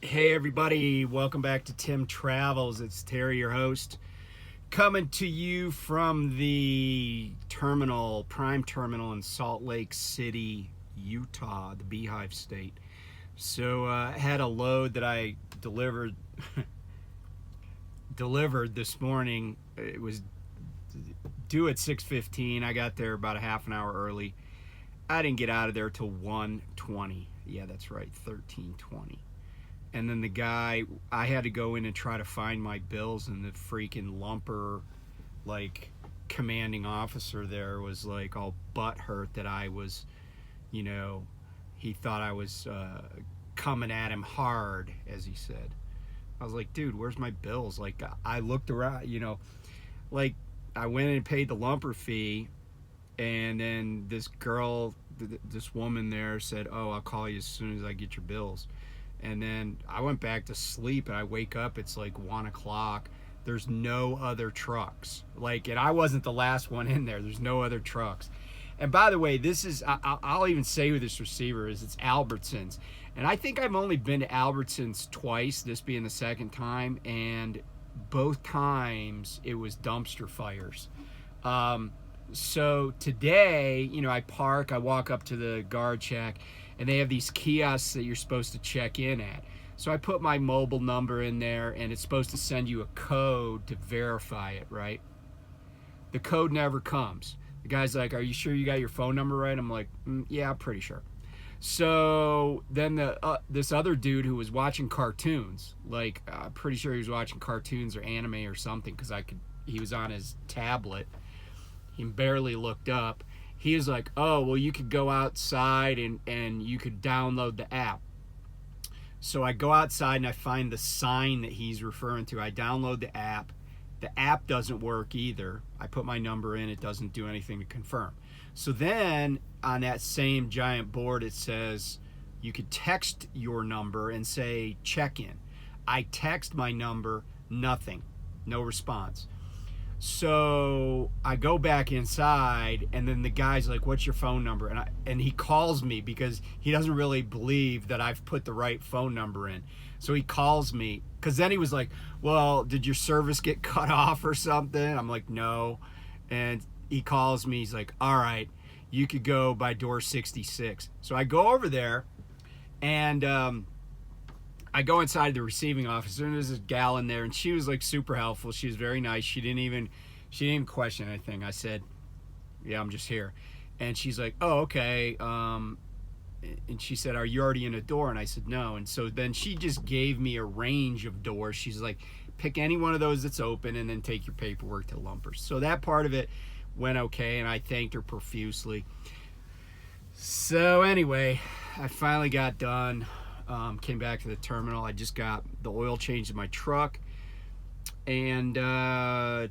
Hey everybody, welcome back to Tim Travels. It's Terry, your host, coming to you from the terminal, Prime Terminal in Salt Lake City, Utah, the Beehive State. So I had a load that I delivered this morning. It was due at 6:15. I got there about a half an hour early. I didn't get out of there till 1:20. Yeah, that's right, 13:20. And then the guy, I had to go in and try to find my bills, and the freaking lumper, like, commanding officer there was like all butthurt that I was, he thought I was coming at him hard, as he said. I was like, dude, where's my bills? Like, I looked around, like, I went and paid the lumper fee, and then this girl, this woman there said, oh, I'll call you as soon as I get your bills. And then I went back to sleep, and I wake up, it's like 1 o'clock. There's no other trucks. Like, and I wasn't the last one in there. There's no other trucks. And by the way, this is, I'll even say who this receiver is. It's Albertsons. And I think I've only been to Albertsons twice, this being the second time. And both times it was dumpster fires. So today, I park, I walk up to the guard check, and they have these kiosks that you're supposed to check in at. So I put my mobile number in there, and it's supposed to send you a code to verify it, right? The code never comes. The guy's like, are you sure you got your phone number right? I'm like, yeah, I'm pretty sure. So then this other dude who was watching cartoons, like, I'm pretty sure he was watching cartoons or anime or something, because he was on his tablet. He barely looked up. He was like, oh, well, you could go outside and you could download the app. So I go outside and I find the sign that he's referring to. I download the app. The app doesn't work either. I put my number in. It doesn't do anything to confirm. So then on that same giant board, it says you could text your number and say check-in. I text my number, nothing, no response. So I go back inside, and then the guy's like, what's your phone number? And he calls me because he doesn't really believe that I've put the right phone number in. So he calls me, because then he was like, well, did your service get cut off or something? I'm like, no. And he calls me, he's like, all right, you could go by door 66. So I go over there, and I go inside the receiving office, and there's this gal in there, and she was like super helpful. She was very nice. She didn't even question anything. I said, yeah, I'm just here. And she's like, oh, okay. And she said, are you already in a door? And I said, no. And so then she just gave me a range of doors. She's like, pick any one of those that's open, and then take your paperwork to Lumpers. So that part of it went okay, and I thanked her profusely. So anyway, I finally got done. Came back to the terminal. I just got the oil changed in my truck and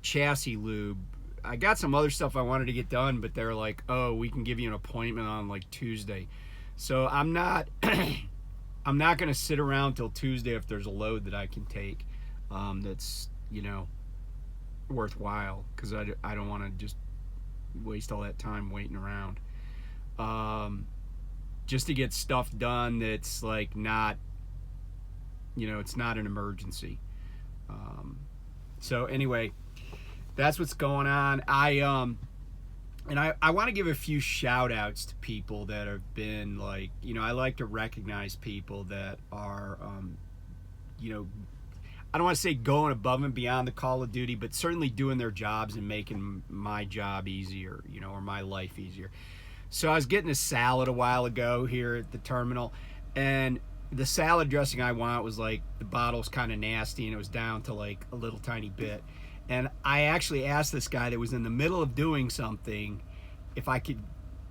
chassis lube. I got some other stuff I wanted to get done, but they're like, oh, we can give you an appointment on like Tuesday. So I'm not I'm not going to sit around till Tuesday if there's a load that I can take that's, worthwhile, because I don't want to just waste all that time waiting around. Just to get stuff done that's like not, it's not an emergency. So anyway, that's what's going on. I want to give a few shout outs to people that have been like, I like to recognize people that are, I don't want to say going above and beyond the call of duty, but certainly doing their jobs and making my job easier, or my life easier. So I was getting a salad a while ago here at the terminal, and the salad dressing I want was like, the bottle's kind of nasty, and it was down to like a little tiny bit. And I actually asked this guy that was in the middle of doing something if I could,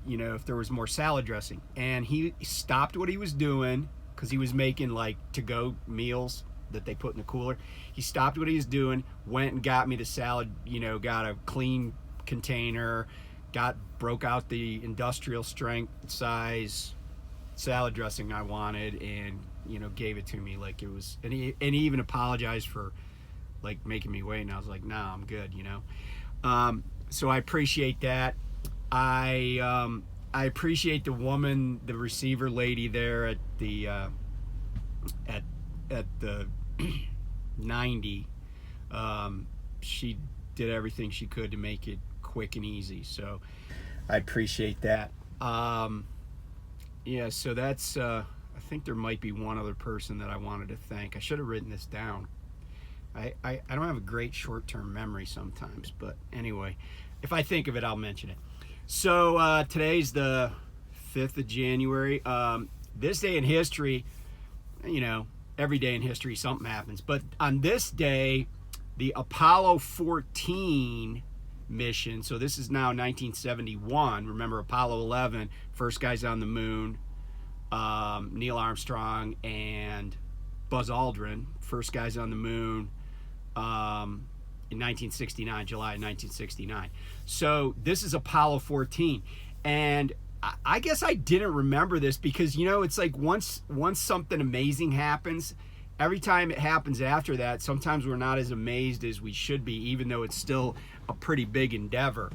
if there was more salad dressing. And he stopped what he was doing, because he was making like to-go meals that they put in the cooler. He stopped what he was doing, went and got me the salad, got a clean container, broke out the industrial strength size salad dressing I wanted, and gave it to me like it was, and he even apologized for like making me wait, and I was like, nah, I'm good. So I appreciate that. I appreciate the woman, the receiver lady there at at the 90, she did everything she could to make it quick and easy. So I appreciate that. Yeah, so that's, I think there might be one other person that I wanted to thank. I should have written this down. I don't have a great short-term memory sometimes, but anyway, if I think of it, I'll mention it. So today's the 5th of January. This day in history, you know, every day in history something happens, but on this day, the Apollo 14 mission, so this is now 1971. Remember, Apollo 11, first guys on the moon, Neil Armstrong and Buzz Aldrin, first guys on the moon in 1969, July 1969. So this is Apollo 14, and I guess I didn't remember this because, you know, it's like once something amazing happens, every time it happens after that, sometimes we're not as amazed as we should be, even though it's still a pretty big endeavor.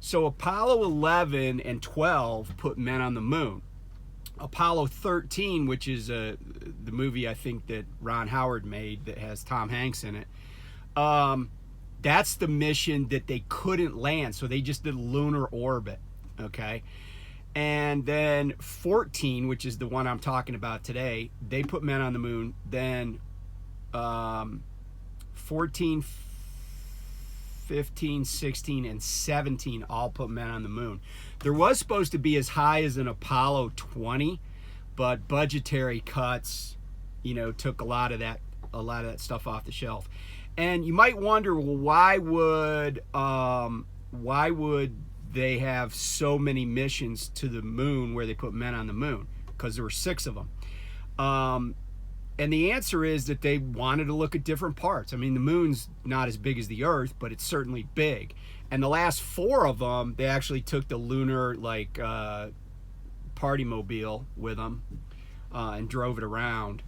So Apollo 11 and 12 put men on the moon. Apollo 13, which is the movie I think that Ron Howard made that has Tom Hanks in it, that's the mission that they couldn't land, so they just did lunar orbit, okay? And then 14, which is the one I'm talking about today, they put men on the moon. Then 14, 15, 16, and 17 all put men on the moon. There was supposed to be as high as an Apollo 20, but budgetary cuts, you know, took a lot of that stuff off the shelf. And you might wonder, well, why would they have so many missions to the moon where they put men on the moon? Because there were 6 of them. And the answer is that they wanted to look at different parts. I mean, the moon's not as big as the Earth, but it's certainly big. And the last 4 of them, they actually took the lunar, like, party mobile with them and drove it around.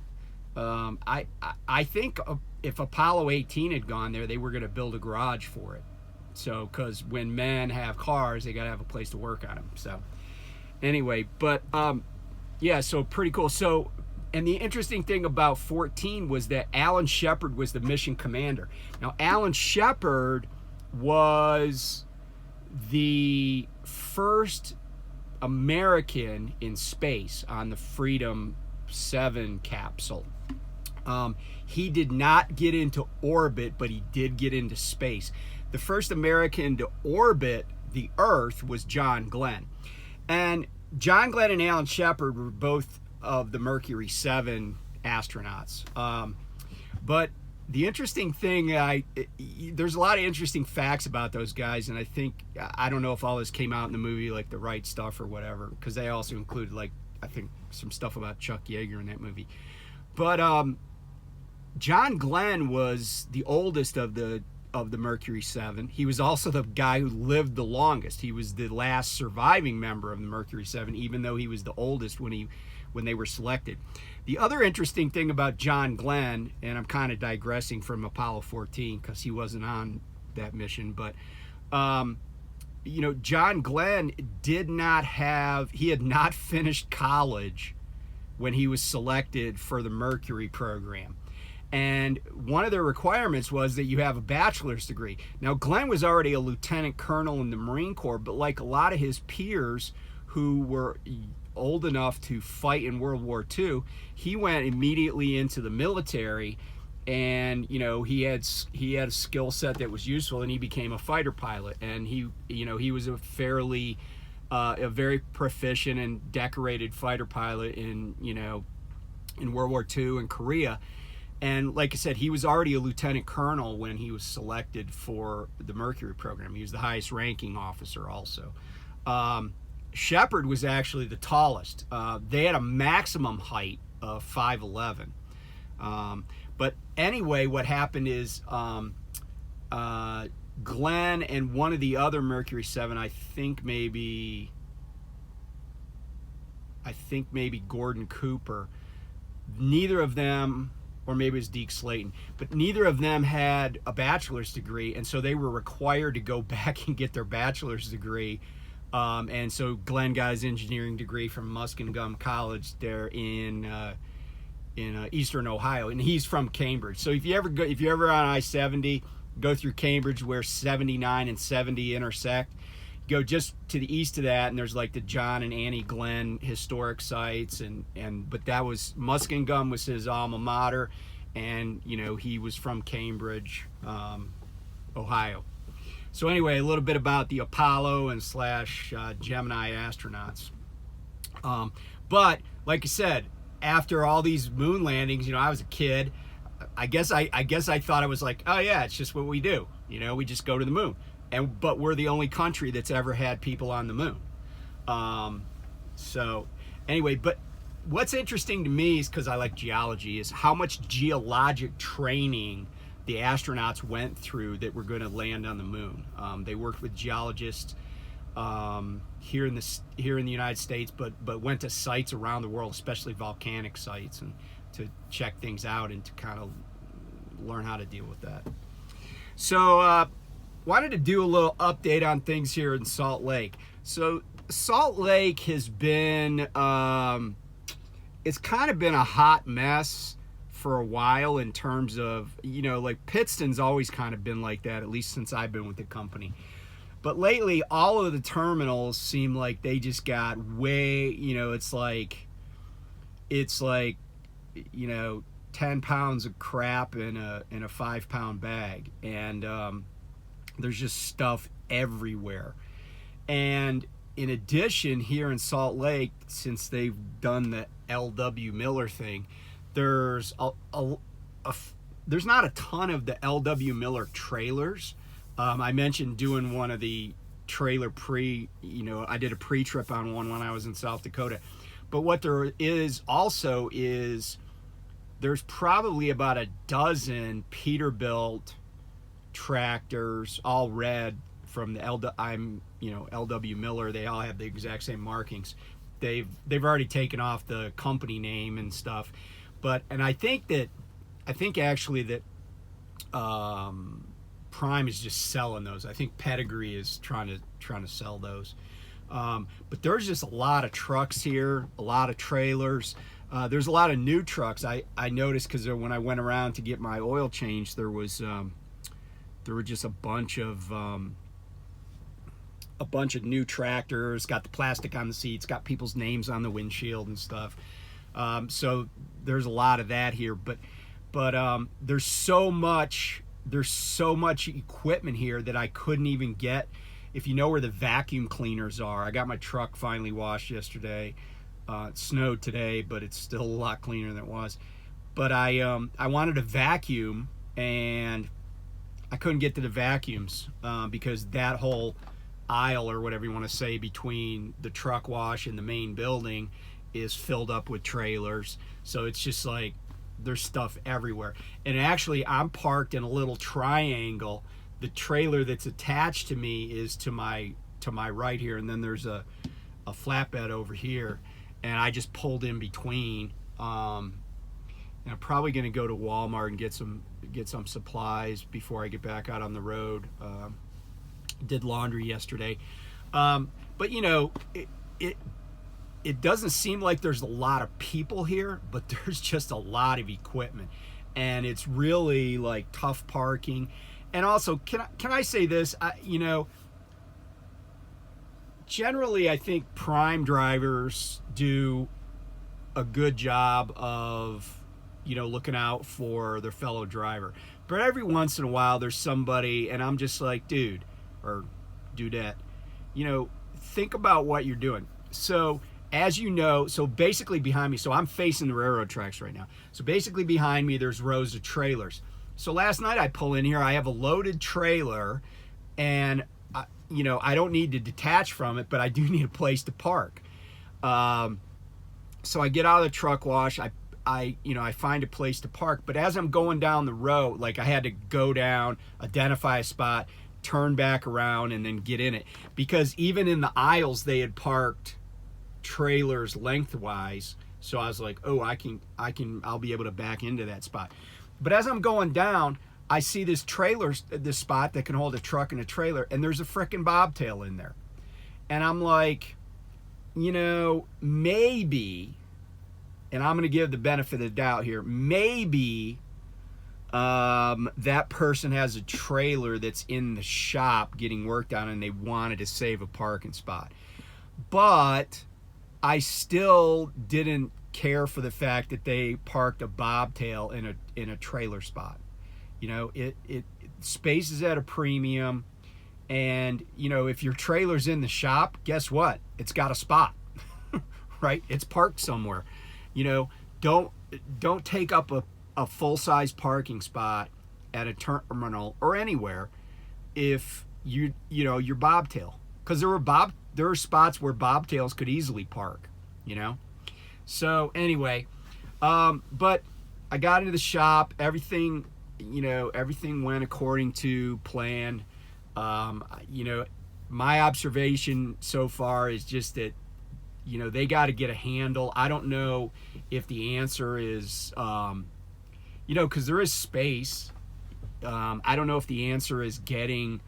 I think if Apollo 18 had gone there, they were going to build a garage for it. So, because when men have cars, they got to have a place to work on them. So, anyway, but yeah, so pretty cool. So, and the interesting thing about 14 was that Alan Shepard was the mission commander. Now, Alan Shepard was the first American in space on the Freedom 7 capsule. He did not get into orbit, but he did get into space. The first American to orbit the Earth was John Glenn. And John Glenn and Alan Shepard were both of the Mercury 7 astronauts. But the interesting thing, there's a lot of interesting facts about those guys, and I don't know if all this came out in the movie, like The Right Stuff or whatever, because they also included, like, I think some stuff about Chuck Yeager in that movie. But John Glenn was the oldest of the Mercury 7. He was also the guy who lived the longest. He was the last surviving member of the Mercury 7, even though he was the oldest when they were selected. The other interesting thing about John Glenn, and I'm kind of digressing from Apollo 14 because he wasn't on that mission, but you know, John Glenn he had not finished college when he was selected for the Mercury program. And one of the requirements was that you have a bachelor's degree. Now, Glenn was already a lieutenant colonel in the Marine Corps, but like a lot of his peers who were old enough to fight in World War II, he went immediately into the military, and you know, he had a skill set that was useful, and he became a fighter pilot. And he was a very proficient and decorated fighter pilot in World War II and Korea. And like I said, he was already a lieutenant colonel when he was selected for the Mercury program. He was the highest ranking officer also. Shepard was actually the tallest. They had a maximum height of 5'11". But anyway, what happened is Glenn and one of the other Mercury 7, I think maybe Gordon Cooper, neither of them, or maybe it was Deke Slayton, but neither of them had a bachelor's degree, and so they were required to go back and get their bachelor's degree. And so Glenn got his engineering degree from Muskingum College there in eastern Ohio, and he's from Cambridge. So if you're ever on I-70, go through Cambridge where 79 and 70 intersect. Go just to the east of that, and there's like the John and Annie Glenn historic sites, but that was Muskingum was his alma mater, and he was from Cambridge, Ohio. So anyway, a little bit about the Apollo and / Gemini astronauts. But like I said, after all these moon landings, I was a kid. I guess I thought I was like, oh yeah, it's just what we do. We just go to the moon. But we're the only country that's ever had people on the moon. So anyway, but what's interesting to me is, because I like geology, is how much geologic training the astronauts went through that were going to land on the moon. They worked with geologists here in the United States, but went to sites around the world, especially volcanic sites, and to check things out and to kind of learn how to deal with that. So wanted to do a little update on things here in Salt Lake. So Salt Lake has been it's kind of been a hot mess for a while in terms of, like Pittston's always kind of been like that, at least since I've been with the company. But lately, all of the terminals seem like they just got way, it's like 10 pounds of crap in a 5-pound bag. And there's just stuff everywhere. And in addition, here in Salt Lake, since they've done the L.W. Miller thing, there's there's not a ton of the L.W. Miller trailers. I mentioned doing one of the trailer I did a pre-trip on one when I was in South Dakota. But what there is also is there's probably about a dozen Peterbilt tractors, all red, from the L.W. Miller. They all have the exact same markings. They've already taken off the company name and stuff. And I think actually that Prime is just selling those. I think Pedigree is trying to sell those. But there's just a lot of trucks here, a lot of trailers. There's a lot of new trucks. I noticed because when I went around to get my oil changed, there were just a bunch of new tractors. Got the plastic on the seats, got people's names on the windshield and stuff. So there's a lot of that here. But there's so much equipment here that I couldn't even get. If you know where the vacuum cleaners are, I got my truck finally washed yesterday. It snowed today, but it's still a lot cleaner than it was. But I wanted a vacuum, and I couldn't get to the vacuums because that whole aisle, or whatever you want to say, between the truck wash and the main building is filled up with trailers. So it's just like there's stuff everywhere. And actually, I'm parked in a little triangle. The trailer that's attached to me is to my right here, and then there's a flatbed over here, and I just pulled in between. And I'm probably going to go to Walmart and get some supplies before I get back out on the road. Did laundry yesterday, but it doesn't seem like there's a lot of people here, but there's just a lot of equipment, and it's really like tough parking. And also, can I say this? Generally, I think Prime drivers do a good job of looking out for their fellow driver. But every once in a while, there's somebody, and I'm just like, dude, or dudette, think about what you're doing. So, as you know, so basically behind me, so I'm facing the railroad tracks right now. So basically behind me, there's rows of trailers. So last night I pull in here, I have a loaded trailer, and I don't need to detach from it, but I do need a place to park. So I get out of the truck wash, I find a place to park, but as I'm going down the road, like I had to go down, identify a spot, turn back around, and then get in it, because even in the aisles they had parked trailers lengthwise. So I was like, oh, I'll be able to back into that spot. But as I'm going down, I see this spot that can hold a truck and a trailer, and there's a frickin' bobtail in there. And I'm like, maybe and I'm going to give the benefit of the doubt here, maybe that person has a trailer that's in the shop getting worked on and they wanted to save a parking spot. But I still didn't care for the fact that they parked a bobtail in a trailer spot. You know, it space is at a premium, and you know, if your trailer's in the shop, guess what? It's got a spot, right? It's parked somewhere. You know, don't take up a full-size parking spot at a terminal or anywhere if you know your bobtail, because there are spots where bobtails could easily park, you know. So anyway, but I got into the shop, everything went according to plan. You know, my observation so far is just that, you know, they got to get a handle. I don't know if the answer is, you know, because there is space. I don't know if the answer is getting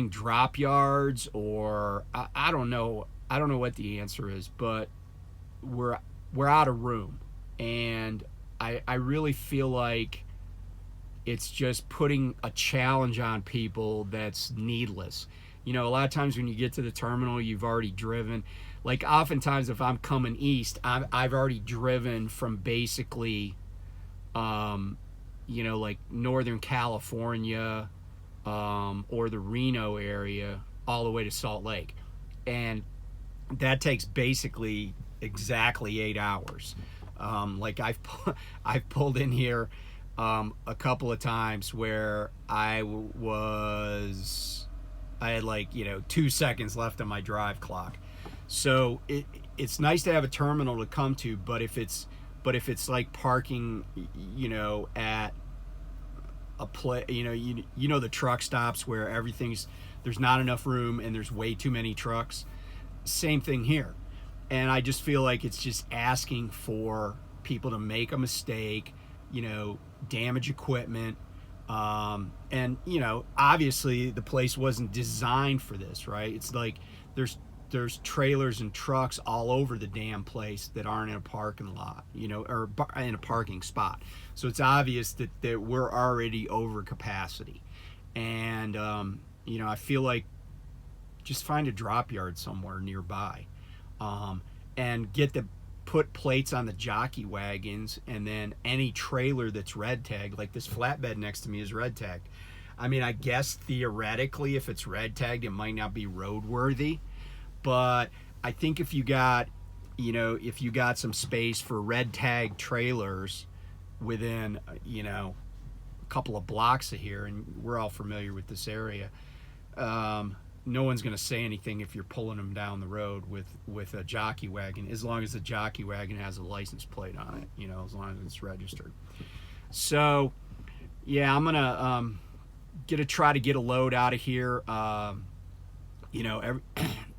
drop yards, or I don't know. I don't know what the answer is, but we're out of room, and I really feel like it's just putting a challenge on people that's needless. You know, a lot of times when you get to the terminal, you've already driven. Like oftentimes if I'm coming east, I've already driven from basically, you know, like Northern California, or the Reno area all the way to Salt Lake. And that takes basically exactly 8 hours. Like I've pulled in here a couple of times where I had like, you know, 2 seconds left on my drive clock. So it's nice to have a terminal to come to, but if it's like parking, you know, at a place, you know the truck stops where there's not enough room and there's way too many trucks. Same thing here. And I just feel like it's just asking for people to make a mistake, you know, damage equipment. And, you know, obviously the place wasn't designed for this, right? It's like there's trailers and trucks all over the damn place that aren't in a parking lot, you know, or in a parking spot. So it's obvious that we're already over capacity. And, you know, I feel like just find a drop yard somewhere nearby, and put plates on the jockey wagons, and then any trailer that's red tagged, like this flatbed next to me is red tagged. I mean, I guess theoretically if it's red tagged it might not be roadworthy, but I think if you got some space for red tag trailers within, you know, a couple of blocks of here, and we're all familiar with this area, no one's going to say anything if you're pulling them down the road with a jockey wagon, as long as the jockey wagon has a license plate on it, you know, as long as it's registered. So yeah, I'm gonna try to get a load out of here. You know,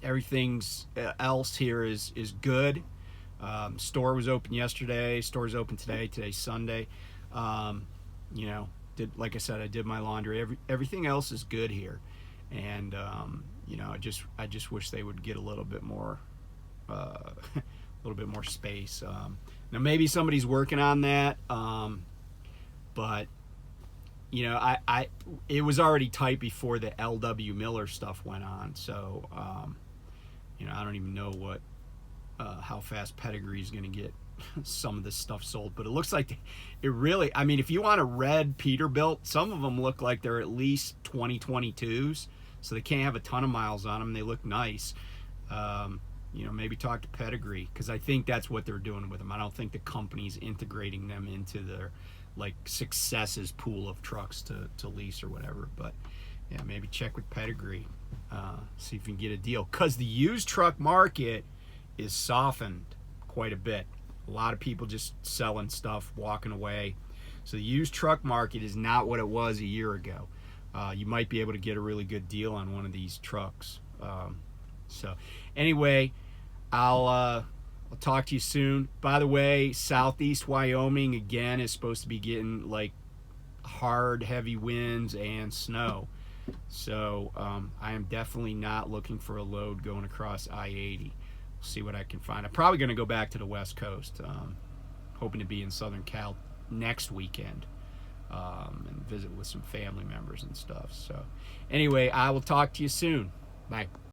everything's else here is good. Store was open yesterday, store's open today. Today's Sunday. You know, like I said, I did my laundry. Everything else is good here. And you know, I just wish they would get a little bit more space. Now maybe somebody's working on that, but you know, it was already tight before the LW Miller stuff went on. So you know, I don't even know how fast Pedigree's going to get some of this stuff sold, but it looks like it really, I mean, if you want a red Peterbilt, some of them look like they're at least 2022s. So they can't have a ton of miles on them. They look nice. You know, maybe talk to Pedigree, because I think that's what they're doing with them. I don't think the company's integrating them into their like Success's pool of trucks to lease or whatever. But yeah, maybe check with Pedigree, see if you can get a deal, because the used truck market is softened quite a bit. A lot of people just selling stuff, walking away. So the used truck market is not what it was a year ago. You might be able to get a really good deal on one of these trucks. So anyway, I'll talk to you soon. By the way, southeast Wyoming again is supposed to be getting like hard, heavy winds and snow. So I am definitely not looking for a load going across I-80. see what I can find. I'm probably going to go back to the West Coast, hoping to be in Southern Cal next weekend, and visit with some family members and stuff. So anyway, I will talk to you soon. Bye.